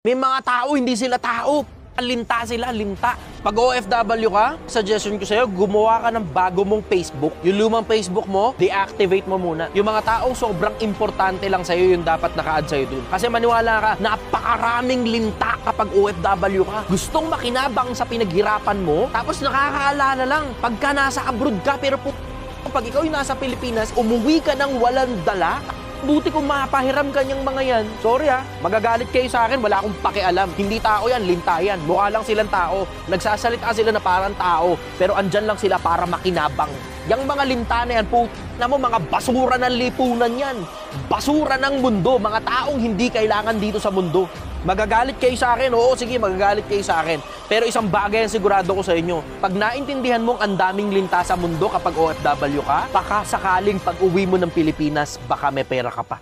May mga tao, hindi sila tao. Linta sila, linta. Pag OFW ka, suggestion ko sa'yo, gumawa ka ng bago mong Facebook. Yung lumang Facebook mo, deactivate mo muna. Yung mga taong sobrang importante lang sa'yo, yung dapat naka-add sa'yo dun. Kasi maniwala ka, napakaraming linta kapag OFW ka. Gustong makinabang sa pinaghirapan mo, tapos nakakaalala lang. Pagka nasa abroad ka, pero pag ikaw yung nasa Pilipinas, umuwi ka ng walang dala, buti kung mapahiram ka niyang mga yan. Sorry ha, magagalit kayo sa akin, wala akong pakialam. Hindi tao yan, linta yan. Mukha lang silang tao. Nagsasalita sila na parang tao, pero andyan lang sila para makinabang. Yang mga linta na yan, na mo, mga basura ng lipunan yan. Basura ng mundo, mga taong hindi kailangan dito sa mundo. Magagalit kayo sa akin, oo sige, magagalit kayo sa akin. Pero isang bagay ang sigurado ko sa inyo, pag naintindihan mong ang daming linta sa mundo kapag OFW ka, baka sakaling pag uwi mo ng Pilipinas, baka may pera ka pa.